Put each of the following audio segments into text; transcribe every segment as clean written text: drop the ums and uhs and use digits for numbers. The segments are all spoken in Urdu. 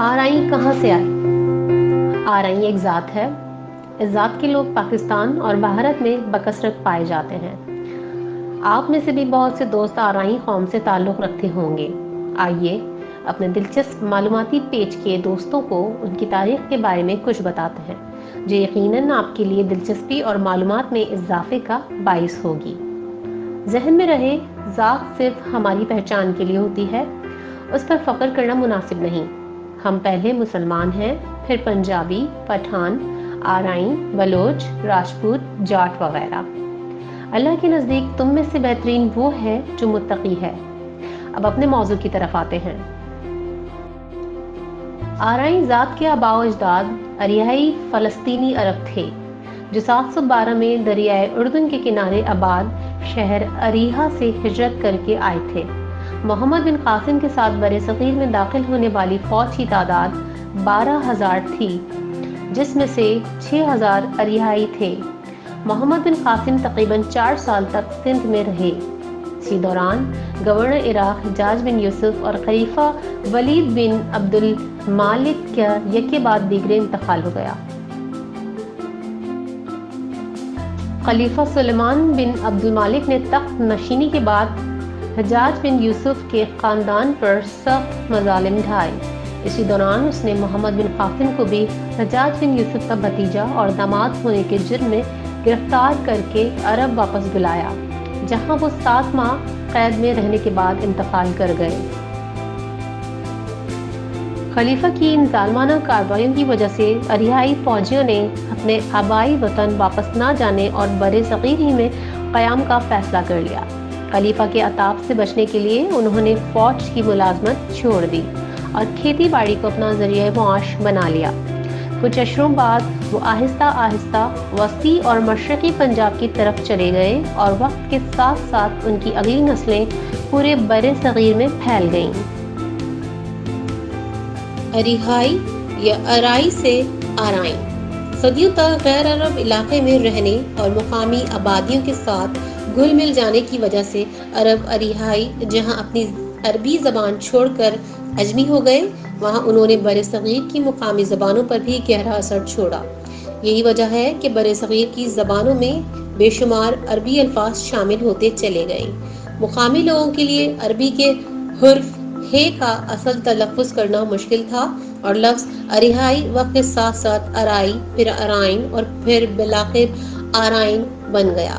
آرائی کہاں سے آئی؟ آرائی ایک ذات ہے۔ اس ذات کے لوگ پاکستان اور بھارت میں بکثرت پائے جاتے ہیں۔ آپ میں سے بھی بہت سے دوست آرائی قوم سے تعلق رکھتے ہوں گے۔ آئیے اپنے دلچسپ معلوماتی پیج کے دوستوں کو ان کی تاریخ کے بارے میں کچھ بتاتے ہیں، جو یقیناً آپ کے لیے دلچسپی اور معلومات میں اضافے کا باعث ہوگی۔ ذہن میں رہے، ذات صرف ہماری پہچان کے لیے ہوتی ہے، اس پر فخر کرنا مناسب نہیں۔ ہم پہلے مسلمان ہیں، پھر پنجابی، پٹھان، آرائی، بلوچ، راجپوت، جاٹ وغیرہ۔ اللہ کے نزدیک تم میں سے بہترین وہ ہے جو متقی ہے۔ اب اپنے موضوع کی طرف آتے ہیں۔ آرائی ذات کے آباء و اجداد اریائی فلسطینی عرب تھے، جو 712 میں دریائے اردن کے کنارے آباد شہر اریحا سے ہجرت کر کے آئے تھے۔ محمد بن قاسم کے ساتھ بر صغیر میں داخل ہونے والی فوج کی تعداد 12,000 تھی، جس میں سے 6,000 اریائی تھے۔ محمد بن قاسم تقریباً 4 سال تک سندھ میں رہے۔ اسی دوران گورنر عراق حجاج بن یوسف اور خلیفہ ولید بن عبد المالک کا یکے بعد دیگرے انتقال ہو گیا۔ خلیفہ سلیمان بن عبد المالک نے تخت نشینی کے بعد حجاج بن یوسف کے خاندان پر سخت مظالم ڈھائے۔ اسی دوران اس نے محمد بن قاسم کو بھی حجاج بن یوسف کا بھتیجا اور داماد ہونے کے جرم میں گرفتار کر کے عرب واپس بلایا، جہاں وہ 7 ماہ قید میں رہنے کے بعد انتقال کر گئے۔ خلیفہ کی ان ظالمانہ کارروائیوں کی وجہ سے اریائی فوجیوں نے اپنے آبائی وطن واپس نہ جانے اور بر صغیر ہی میں قیام کا فیصلہ کر لیا۔ خلیفہ کے عتاب سے بچنے کے لیے انہوں نے فوج کی ملازمت چھوڑ دی اور کھیتی باڑی کو اپنا ذریعہ معاش بنا لیا۔ کچھ عشروں بعد وہ آہستہ آہستہ وسطی اور مشرقی پنجاب کی طرف چلے گئے اور وقت کے ساتھ ساتھ ان کی اگلی نسلیں پورے بر صغیر میں پھیل گئیں۔ اریحائی یا ارائی سے آرائی صدیوں تک غیر عرب علاقے میں رہنے اور مقامی آبادیوں کے ساتھ گھل مل جانے کی وجہ سے عرب اریحائی جہاں اپنی عربی زبان چھوڑ کر اجمی ہو گئے، وہاں انہوں نے بر صغیر کی مقامی زبانوں پر بھی گہرا اثر چھوڑا۔ یہی وجہ ہے کہ بر صغیر کی زبانوں میں بے شمار عربی الفاظ شامل ہوتے چلے گئے۔ مقامی لوگوں کے لیے عربی کے حرف ہے کا اصل تلفظ کرنا مشکل تھا اور لفظ اریحائی وقت کے ساتھ ساتھ ارائی، پھر ارائن اور پھر بالآخر آرائن بن گیا۔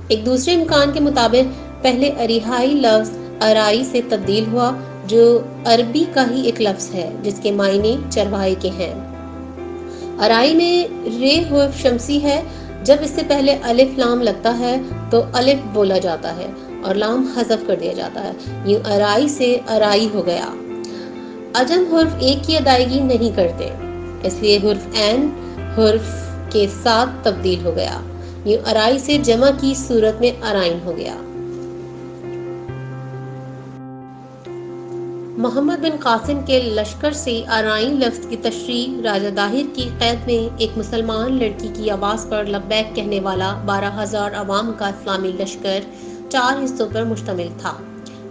ایک دوسرے امکان کے مطابق پہلے اریحائی لفظ ارائی سے تبدیل ہوا، جو عربی کا ہی ایک لفظ ہے جس کے معنی چرواہے کے ہیں۔ ارائی میں رے حرف شمسی ہے۔ جب اس سے پہلے الف لام لگتا ہے تو الف بولا جاتا ہے اور لام حذف کر دیا جاتا ہے، یوں ارائی سے ارائی ہو گیا۔ عجم حرف ایک کی ادائیگی نہیں کرتے، اس لیے حرف عین حرف کے ساتھ تبدیل ہو گیا، یوں ارائی سے جمع کی صورت میں ارائن ہو گیا۔ محمد بن قاسم کے لشکر سے آرائن لفظ کی تشریح راجہ داہر کی قید میں ایک مسلمان لڑکی کی آواز پر لبیک کہنے والا 12,000 عوام کا اسلامی لشکر 4 حصوں پر مشتمل تھا۔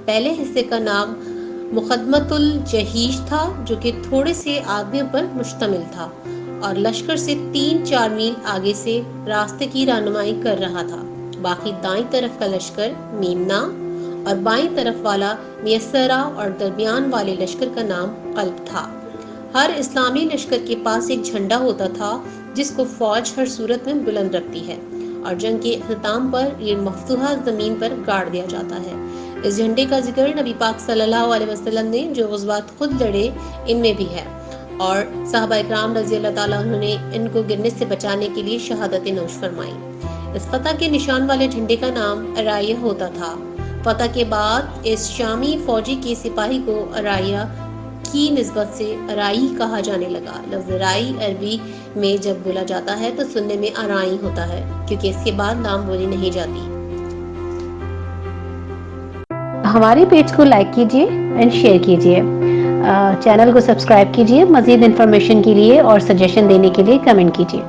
پہلے حصے کا نام مقدمۃ الجیش تھا، جو کہ تھوڑے سے آدمیوں پر مشتمل تھا اور لشکر سے 3-4 میل آگے سے راستے کی رہنمائی کر رہا تھا۔ باقی دائیں طرف کا لشکر میمنا اور بائیں طرف والا میسرہ اور درمیان والے لشکر کا نام قلب تھا۔ ہر اسلامی لشکر کے پاس ایک جھنڈا ہوتا تھا جس کو فوج ہر صورت میں بلند رکھتی ہے اور جنگ کے اختتام پر یہ مفتوحہ زمین پر گاڑ دیا جاتا ہے۔ اس جھنڈے کا ذکر نبی پاک صلی اللہ علیہ وسلم نے جو غزوات خود لڑے ان میں بھی ہے، اور صحابہ اکرام رضی اللہ تعالیٰ عنہ نے ان کو گرنے سے بچانے کے لیے شہادت نوش فرمائی۔ اس فتح کے نشان والے جھنڈے کا نام ارائیہ ہوتا تھا۔ فتح کے بعد اس شامی فوجی کے سپاہی کو ارائیہ کی نسبت سے ارائی کہا جانے لگا۔ لفظ ارائی عربی میں جب بولا جاتا ہے تو سننے میں ارائی ہوتا ہے، کیونکہ اس کے بعد لام بولی نہیں جاتی۔ ہمارے پیج کو لائک کیجیے اینڈ شیئر کیجیے، چینل کو سبسکرائب کیجیے، مزید انفارمیشن کے لیے اور سجیشن دینے کے لیے کمنٹ کیجیے۔